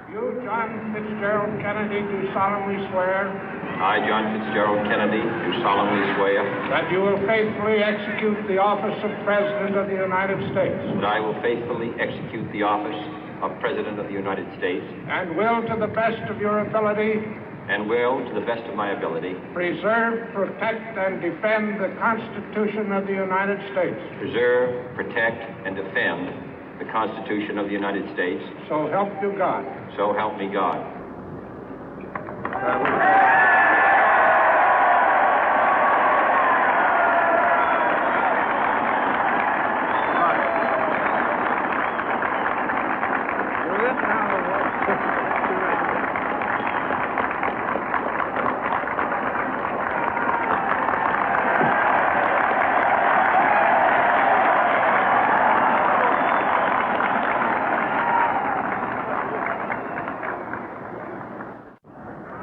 You, John Fitzgerald Kennedy, do solemnly swear I, John Fitzgerald Kennedy, do solemnly swear that you will faithfully execute the office of President of the United States that I will faithfully execute the office of President of the United States and will, to the best of your ability, and will, to the best of my ability, preserve, protect, and defend the Constitution of the United States. preserve, protect, and defend the Constitution of the United States. So help you God. So help me God.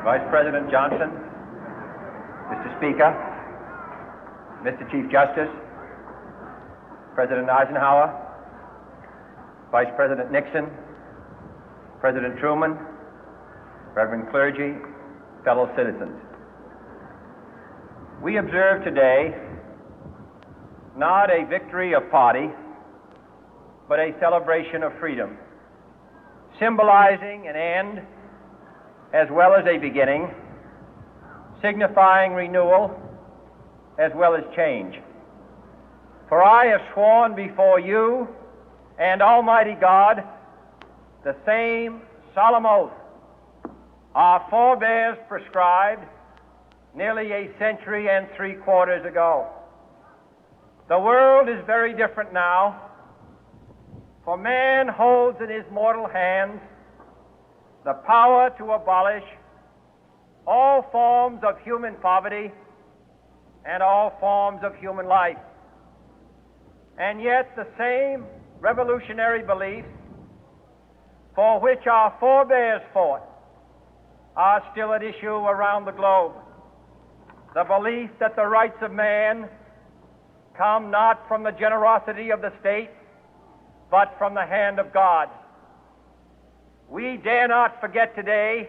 Vice President Johnson, Mr. Speaker, Mr. Chief Justice, President Eisenhower, Vice President Nixon, President Truman, Reverend clergy, fellow citizens. We observe today not a victory of party, but a celebration of freedom, symbolizing an end as well as a beginning, signifying renewal as well as change. For I have sworn before you and Almighty God the same solemn oath our forebears prescribed nearly a century and 3/4 ago. The world is very different now, for man holds in his mortal hands the power to abolish all forms of human poverty and all forms of human life. And yet the same revolutionary beliefs for which our forebears fought are still at issue around the globe. The belief that the rights of man come not from the generosity of the state, but from the hand of God. We dare not forget today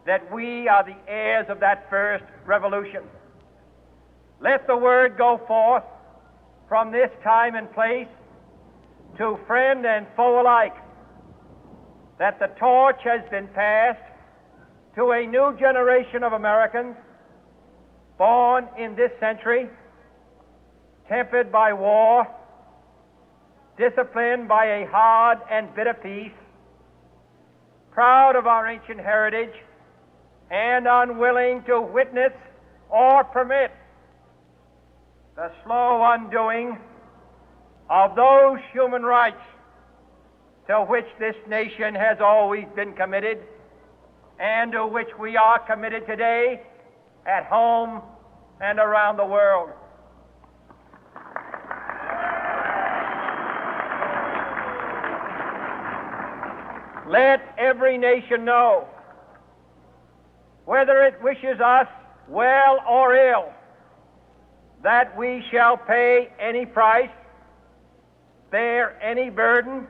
that we are the heirs of that first revolution. Let the word go forth from this time and place to friend and foe alike that the torch has been passed to a new generation of Americans born in this century, tempered by war, disciplined by a hard and bitter peace, proud of our ancient heritage, and unwilling to witness or permit the slow undoing of those human rights to which this nation has always been committed and to which we are committed today at home and around the world. Let every nation know, whether it wishes us well or ill, that we shall pay any price, bear any burden,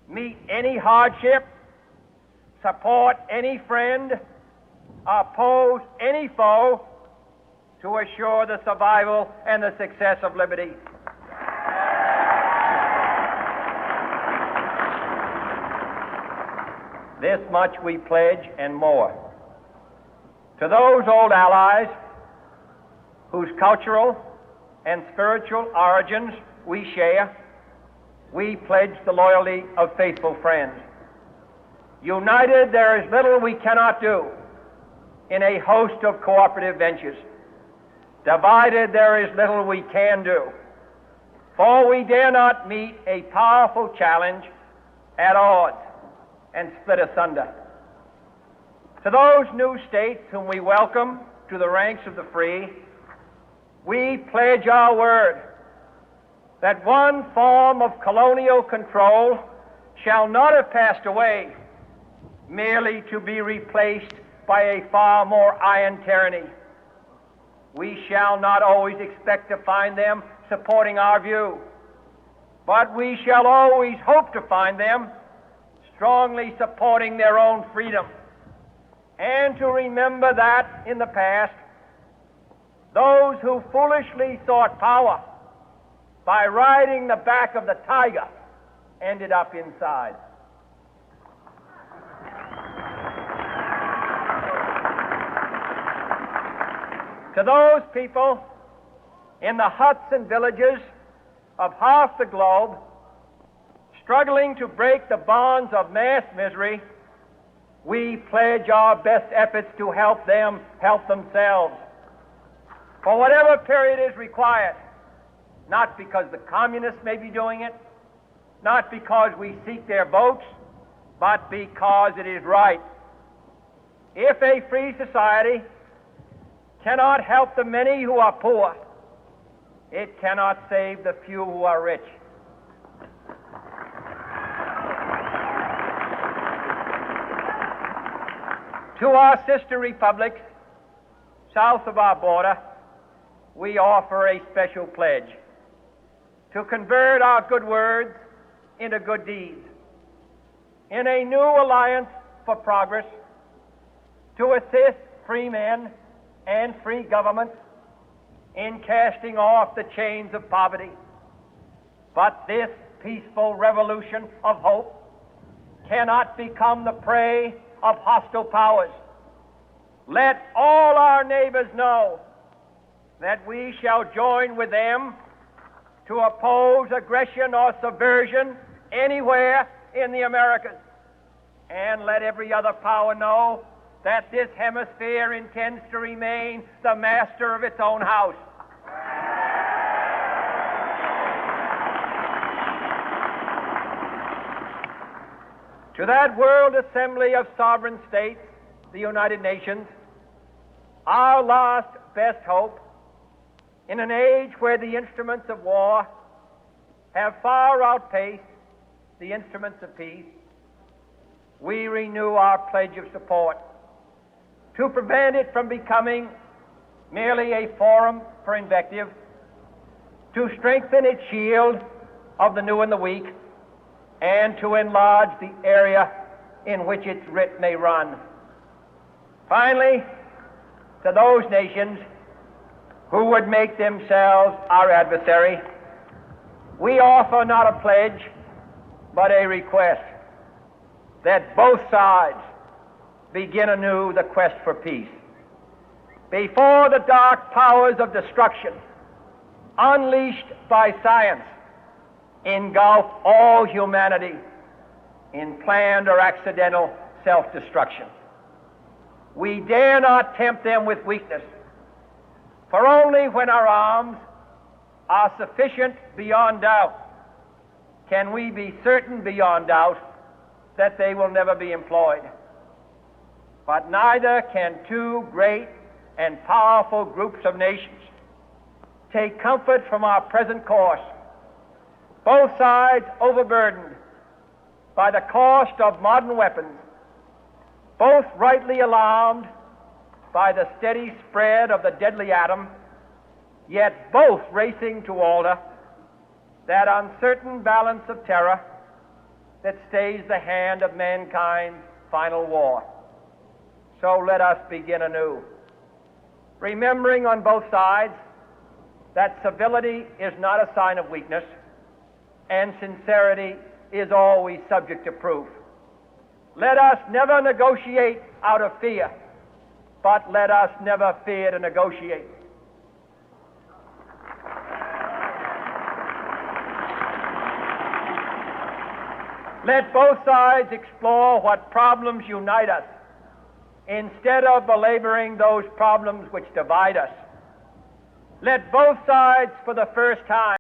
meet any hardship, support any friend, oppose any foe to assure the survival and the success of liberty. This much we pledge and more. To those old allies whose cultural and spiritual origins we share, we pledge the loyalty of faithful friends. United, there is little we cannot do in a host of cooperative ventures. Divided, there is little we can do, for we dare not meet a powerful challenge at odds and split asunder. To those new states whom we welcome to the ranks of the free, we pledge our word that one form of colonial control shall not have passed away, merely to be replaced by a far more iron tyranny. We shall not always expect to find them supporting our view, but we shall always hope to find them strongly supporting their own freedom, and to remember that in the past, those who foolishly sought power by riding the back of the tiger ended up inside. To those people in the huts and villages of half the globe struggling to break the bonds of mass misery, we pledge our best efforts to help them help themselves for whatever period is required, not because the communists may be doing it, not because we seek their votes, but because it is right. If a free society cannot help the many who are poor, it cannot save the few who are rich. To our sister republics south of our border, we offer a special pledge to convert our good words into good deeds, in a new alliance for progress, to assist free men and free governments in casting off the chains of poverty. But this peaceful revolution of hope cannot become the prey of hostile powers. Let all our neighbors know that we shall join with them to oppose aggression or subversion anywhere in the Americas. And let every other power know that this hemisphere intends to remain the master of its own house. To that World Assembly of Sovereign States, the United Nations, our last best hope, in an age where the instruments of war have far outpaced the instruments of peace, we renew our pledge of support to prevent it from becoming merely a forum for invective, to strengthen its shield of the new and the weak, and to enlarge the area in which its writ may run. Finally, to those nations who would make themselves our adversary, we offer not a pledge, but a request that both sides begin anew the quest for peace. Before the dark powers of destruction, unleashed by science, engulf all humanity in planned or accidental self-destruction, we dare not tempt them with weakness, for only when our arms are sufficient beyond doubt can we be certain beyond doubt that they will never be employed. But neither can two great and powerful groups of nations take comfort from our present course, both sides overburdened by the cost of modern weapons, both rightly alarmed by the steady spread of the deadly atom, yet both racing to alter that uncertain balance of terror that stays the hand of mankind's final war. So let us begin anew, remembering on both sides that civility is not a sign of weakness, and sincerity is always subject to proof. Let us never negotiate out of fear, but let us never fear to negotiate. Let both sides explore what problems unite us, instead of belaboring those problems which divide us. Let both sides, for the first time,